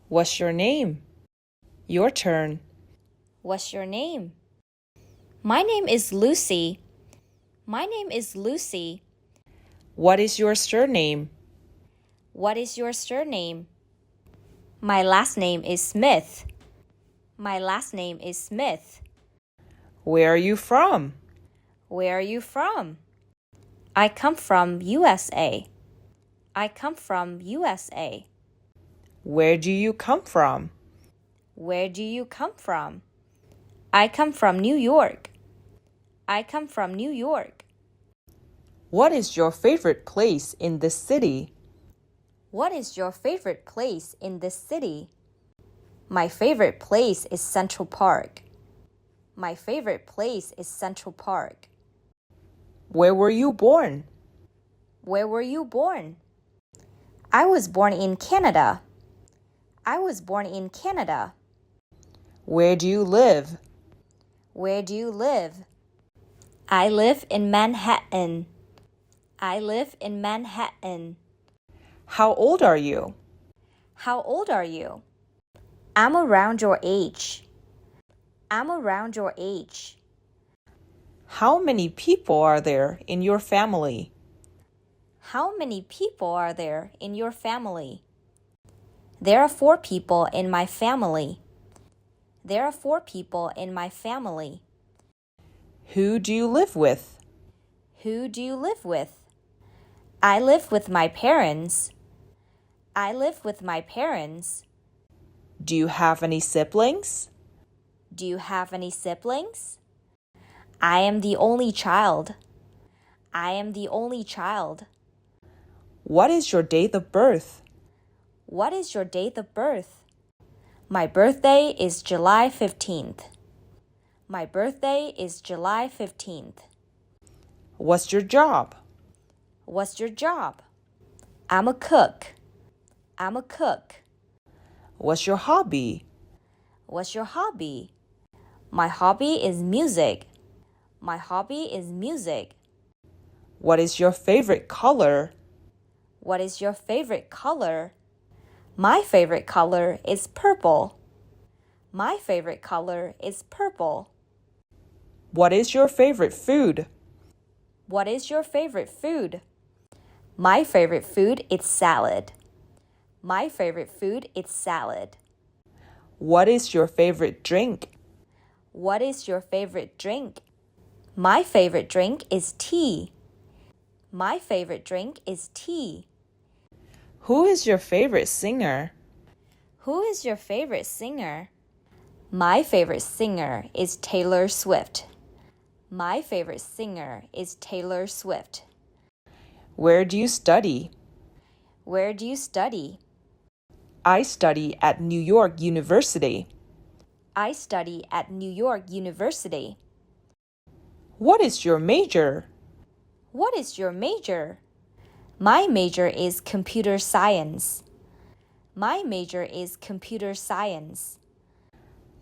What's your name? Your turn. What's your name? My name is Lucy. My name is Lucy. What is your surname? What is your surname? My last name is Smith. My last name is Smith. Where are you from? Where are you from? I come from USA. I come from USA. Where do you come from? Where do you come from? I come from New York. I come from New York. What is your favorite place in this city? What is your favorite place in this city? My favorite place is Central Park. My favorite place is Central Park. Where were you born? Where were you born? I was born in Canada. I was born in Canada. Where do you live? Where do you live? I live in Manhattan. I live in Manhattan. How old are you? How old are you? I'm around your age. I'm around your age. How many people are there in your family? How many people are there in your family? There are 4 people in my family. There are 4 people in my family. Who do you live with? Who do you live with? I live with my parents. I live with my parents. Do you have any siblings? Do you have any siblings? I am the only child. I am the only child. What is your date of birth? What is your date of birth? My birthday is July 15th. My birthday is July 15th. What's your job? What's your job? I'm a cook. I'm a cook. What's your hobby? What's your hobby? My hobby is music. My hobby is music. What is your favorite color? What is your favorite color? My favorite color is purple. My favorite color is purple. What is your favorite food? What is your favorite food? My favorite food is salad. My favorite food is salad. What is your favorite drink? What is your favorite drink? My favorite drink is tea. My favorite drink is tea. Who is your favorite singer? Who is your favorite singer? My favorite singer is Taylor Swift. My favorite singer is Taylor Swift. Where do you study? Where do you study? I study at New York University. I study at New York University. What is your major? What is your major? My major is computer science. My major is computer science.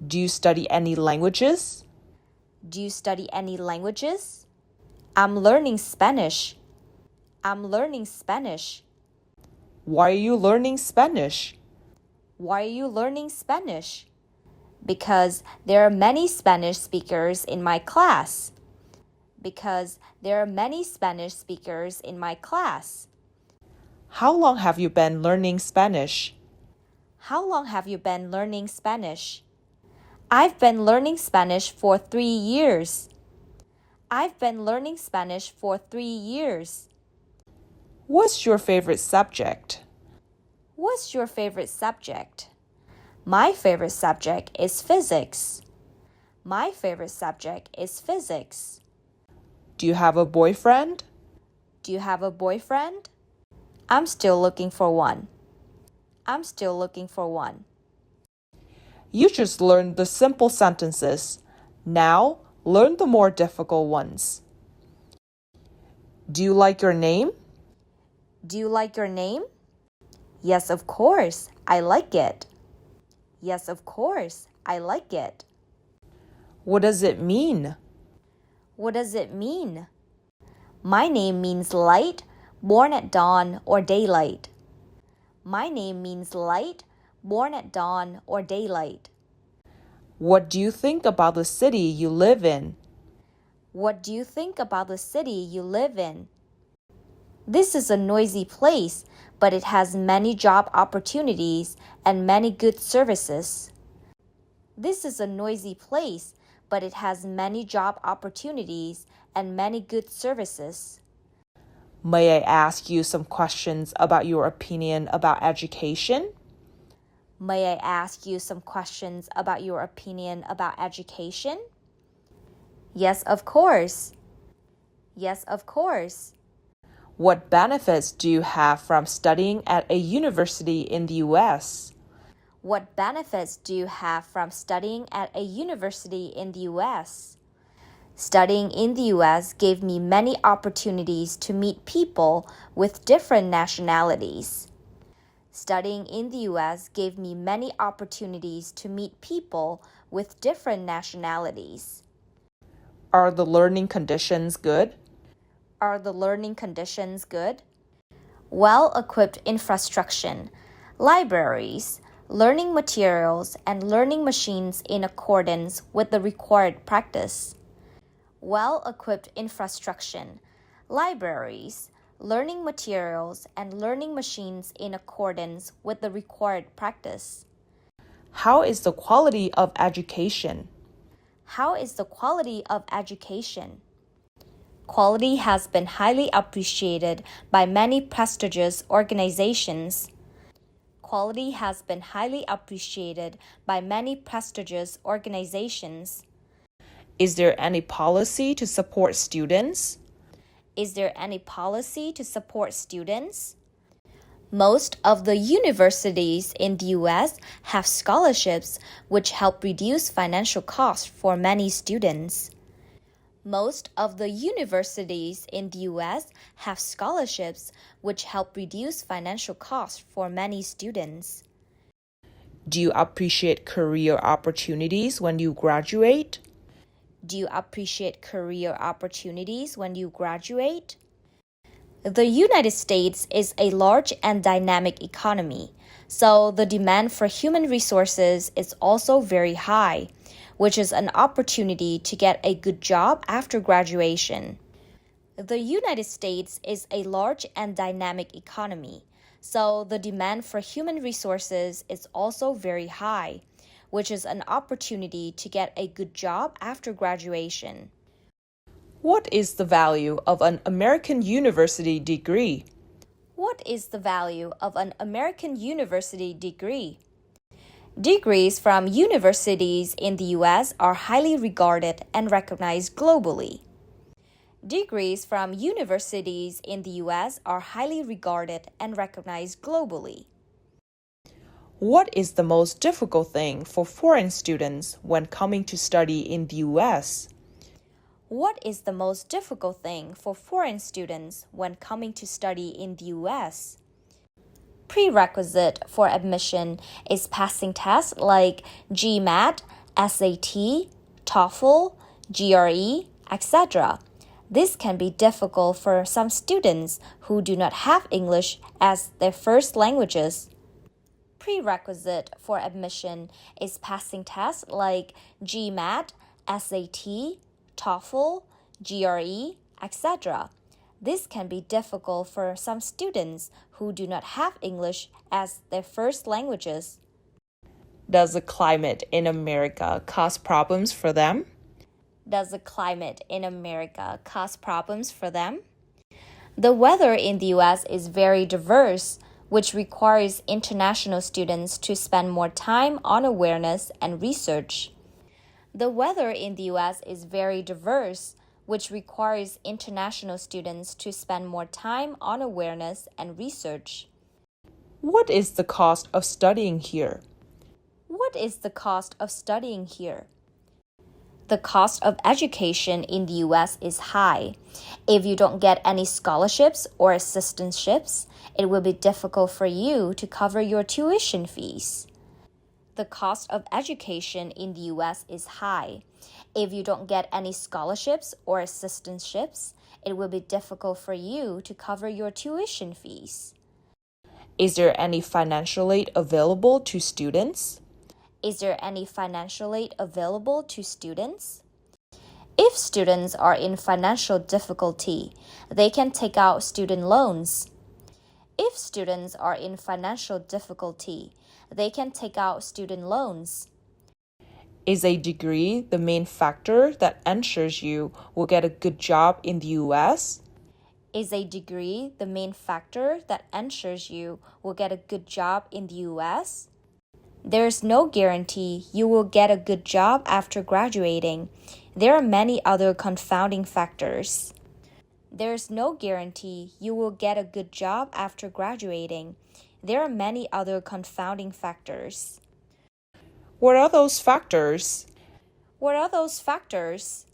Do you study any languages? Do you study any languages? I'm learning Spanish. I'm learning Spanish. Why are you learning Spanish? Why are you learning Spanish? Because there are many Spanish speakers in my class. Because there are many Spanish speakers in my class. How long have you been learning Spanish? How long have you been learning Spanish? I've been learning Spanish for 3 years. I've been learning Spanish for 3 years. What's your favorite subject? What's your favorite subject? My favorite subject is physics. My favorite subject is physics. Do you have a boyfriend? Do you have a boyfriend? I'm still looking for one. I'm still looking for one. You just learned the simple sentences. Now, learn the more difficult ones. Do you like your name? Do you like your name? Yes, of course. I like it. Yes, of course. I like it. What does it mean? What does it mean? My name means light, born at dawn or daylight. My name means light, born at dawn or daylight. What do you think about the city you live in? What do you think about the city you live in? This is a noisy place, but it has many job opportunities and many good services. This is a noisy place, but it has many job opportunities and many good services. May I ask you some questions about your opinion about education? May I ask you some questions about your opinion about education? Yes, of course. Yes, of course. What benefits do you have from studying at a university in the US? What benefits do you have from studying at a university in the US? Studying in the US gave me many opportunities to meet people with different nationalities. Studying in the US gave me many opportunities to meet people with different nationalities. Are the learning conditions good? Are the learning conditions good? Well-equipped infrastructure, libraries, learning materials, and learning machines in accordance with the required practice. Well-equipped infrastructure, libraries, learning materials, and learning machines in accordance with the required practice. How is the quality of education? How is the quality of education? Quality has been highly appreciated by many prestigious organizations. Quality has been highly appreciated by many prestigious organizations. Is there any policy to support students? Is there any policy to support students? Most of the universities in the US have scholarships which help reduce financial costs for many students. Most of the universities in the US have scholarships which help reduce financial costs for many students. Do you appreciate career opportunities when you graduate? Do you appreciate career opportunities when you graduate? The United States is a large and dynamic economy, so the demand for human resources is also very high, which is an opportunity to get a good job after graduation. The United States is a large and dynamic economy, so the demand for human resources is also very high, which is an opportunity to get a good job after graduation. What is the value of an American university degree? What is the value of an American university degree? Degrees from universities in the US are highly regarded and recognized globally. Degrees from universities in the US are highly regarded and recognized globally. What is the most difficult thing for foreign students when coming to study in the US? What is the most difficult thing for foreign students when coming to study in the US? Prerequisite for admission is passing tests like GMAT, SAT, TOEFL, GRE, etc. This can be difficult for some students who do not have English as their first languages. Prerequisite for admission is passing tests like GMAT, SAT, TOEFL, GRE, etc. This can be difficult for some students who do not have English as their first languages. Does the climate in America cause problems for them? Does the climate in America cause problems for them? The weather in the US is very diverse, which requires international students to spend more time on awareness and research. The weather in the US is very diverse, which requires international students to spend more time on awareness and research. What is the cost of studying here? What is the cost of studying here? The cost of education in the US is high. If you don't get any scholarships or assistantships, it will be difficult for you to cover your tuition fees. The cost of education in the US is high. If you don't get any scholarships or assistantships, it will be difficult for you to cover your tuition fees. Is there any financial aid available to students? Is there any financial aid available to students? If students are in financial difficulty, they can take out student loans. If students are in financial difficulty, they can take out student loans. Is a degree the main factor that ensures you will get a good job in the US? Is a degree the main factor that ensures you will get a good job in the US? There's no guarantee you will get a good job after graduating. There are many other confounding factors. There's no guarantee you will get a good job after graduating. There are many other confounding factors. What are those factors? What are those factors?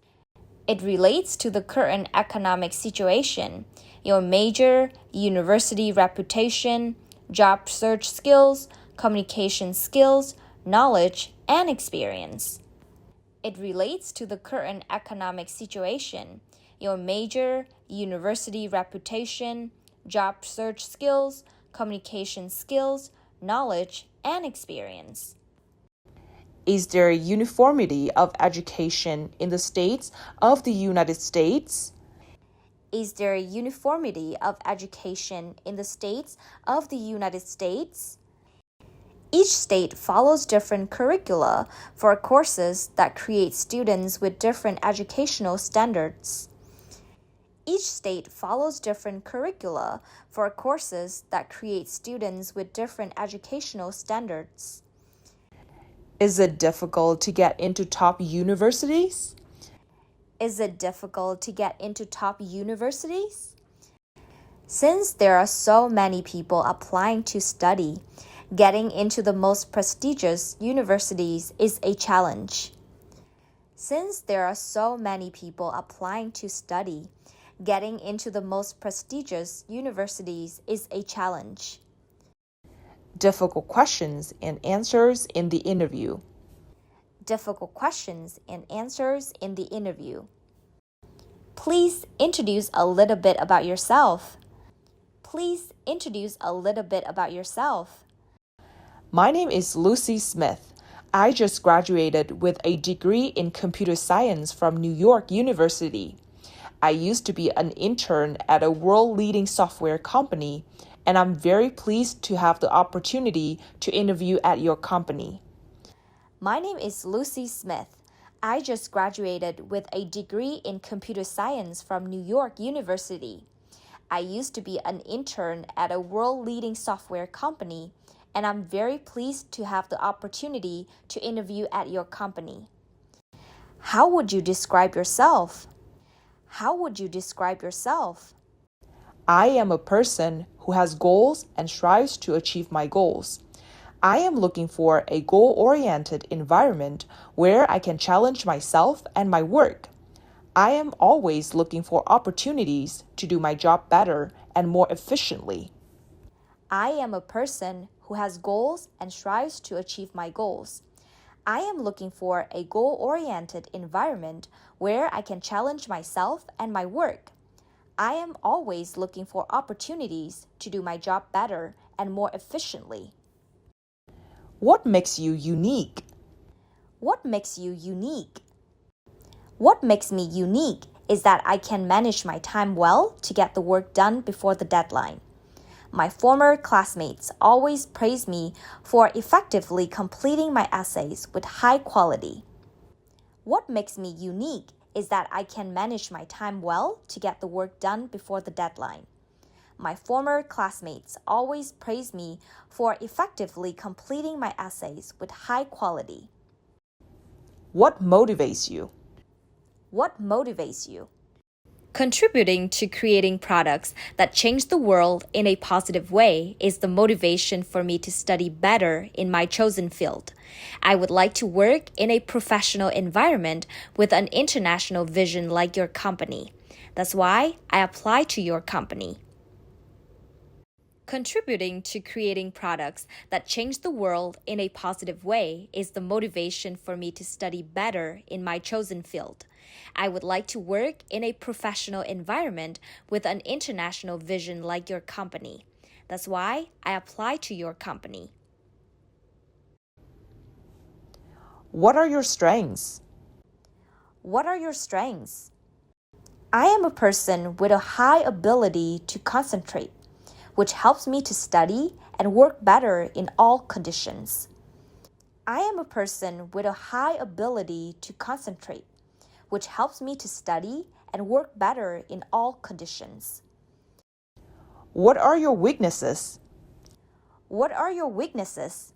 It relates to the current economic situation, your major, university reputation, job search skills, communication skills, knowledge, and experience. It relates to the current economic situation, your major, university reputation, job search skills, communication skills, knowledge, and experience. Is there a uniformity of education in the states of the United States? Is there a uniformity of education in the states of the United States? Each state follows different curricula for courses that create students with different educational standards. Each state follows different curricula for courses that create students with different educational standards. Is it difficult to get into top universities? Is it difficult to get into top universities? Since there are so many people applying to study, getting into the most prestigious universities is a challenge. Since there are so many people applying to study, getting into the most prestigious universities is a challenge. Difficult questions and answers in the interview. Difficult questions and answers in the interview. Please introduce a little bit about yourself. Please introduce a little bit about yourself. My name is Lucy Smith. I just graduated with a degree in computer science from New York University. I used to be an intern at a world-leading software company, and I'm very pleased to have the opportunity to interview at your company. My name is Lucy Smith. I just graduated with a degree in computer science from New York University. I used to be an intern at a world-leading software company, and I'm very pleased to have the opportunity to interview at your company. How would you describe yourself? How would you describe yourself? I am a person who has goals and strives to achieve my goals. I am looking for a goal-oriented environment where I can challenge myself and my work. I am always looking for opportunities to do my job better and more efficiently. I am a person who has goals and strives to achieve my goals. I am looking for a goal-oriented environment where I can challenge myself and my work. I am always looking for opportunities to do my job better and more efficiently. What makes you unique? What makes you unique? What makes me unique is that I can manage my time well to get the work done before the deadline. My former classmates always praise me for effectively completing my essays with high quality. What makes me unique is that I can manage my time well to get the work done before the deadline. My former classmates always praise me for effectively completing my essays with high quality. What motivates you? What motivates you? Contributing to creating products that change the world in a positive way is the motivation for me to study better in my chosen field. I would like to work in a professional environment with an international vision like your company. That's why I applied to your company. Contributing to creating products that change the world in a positive way is the motivation for me to study better in my chosen field. I would like to work in a professional environment with an international vision like your company. That's why I applied to your company. What are your strengths? What are your strengths? I am a person with a high ability to concentrate, which helps me to study and work better in all conditions. I am a person with a high ability to concentrate, which helps me to study and work better in all conditions. What are your weaknesses? What are your weaknesses?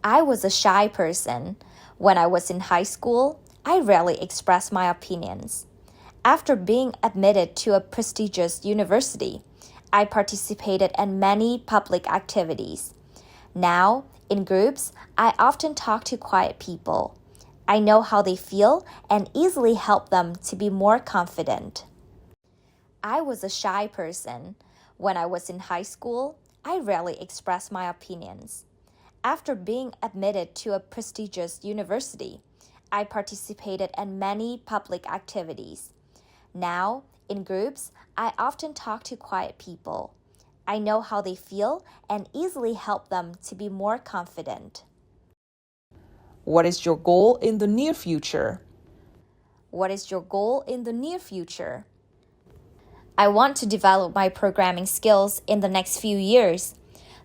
I was a shy person. When I was in high school, I rarely expressed my opinions. After being admitted to a prestigious university, I participated in many public activities. Now, in groups, I often talk to quiet people. I know how they feel and easily help them to be more confident. I was a shy person. When I was in high school, I rarely expressed my opinions. After being admitted to a prestigious university, I participated in many public activities. Now, in groups, I often talk to quiet people. I know how they feel and easily help them to be more confident. What is your goal in the near future? What is your goal in the near future? I want to develop my programming skills in the next few years.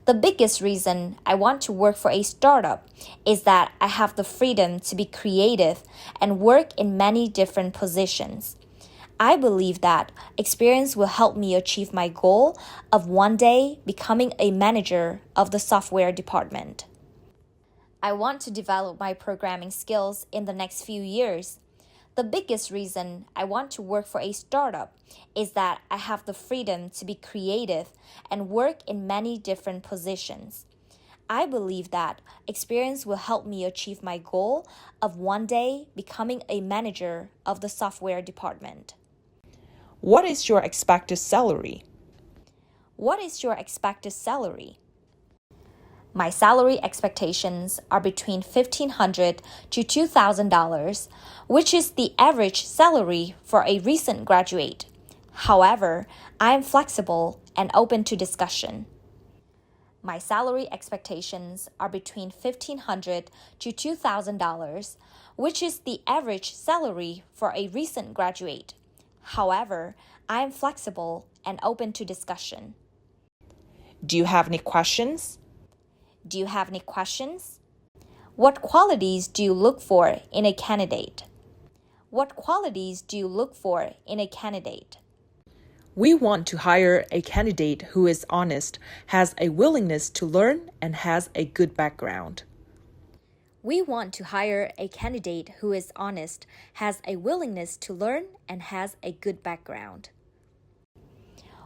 The biggest reason I want to work for a startup is that I have the freedom to be creative and work in many different positions. I believe that experience will help me achieve my goal of one day becoming a manager of the software department. I want to develop my programming skills in the next few years. The biggest reason I want to work for a startup is that I have the freedom to be creative and work in many different positions. I believe that experience will help me achieve my goal of one day becoming a manager of the software department. What is your expected salary? What is your expected salary? My salary expectations are between $1,500 to $2,000, which is the average salary for a recent graduate. However, I am flexible and open to discussion. My salary expectations are between $1,500 to $2,000, which is the average salary for a recent graduate. However, I am flexible and open to discussion. Do you have any questions? Do you have any questions? What qualities do you look for in a candidate? What qualities do you look for in a candidate? We want to hire a candidate who is honest, has a willingness to learn, and has a good background. We want to hire a candidate who is honest, has a willingness to learn, and has a good background.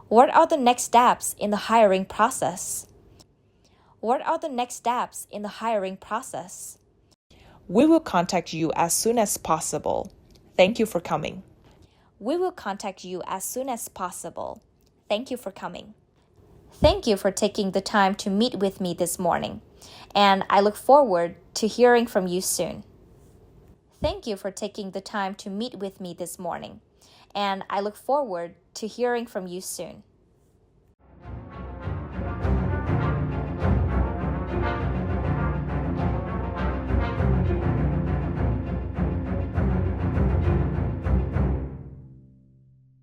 What are the next steps in the hiring process? What are the next steps in the hiring process? We will contact you as soon as possible. Thank you for coming. We will contact you as soon as possible. Thank you for coming. Thank you for taking the time to meet with me this morning, and I look forward to hearing from you soon. Thank you for taking the time to meet with me this morning, and I look forward to hearing from you soon.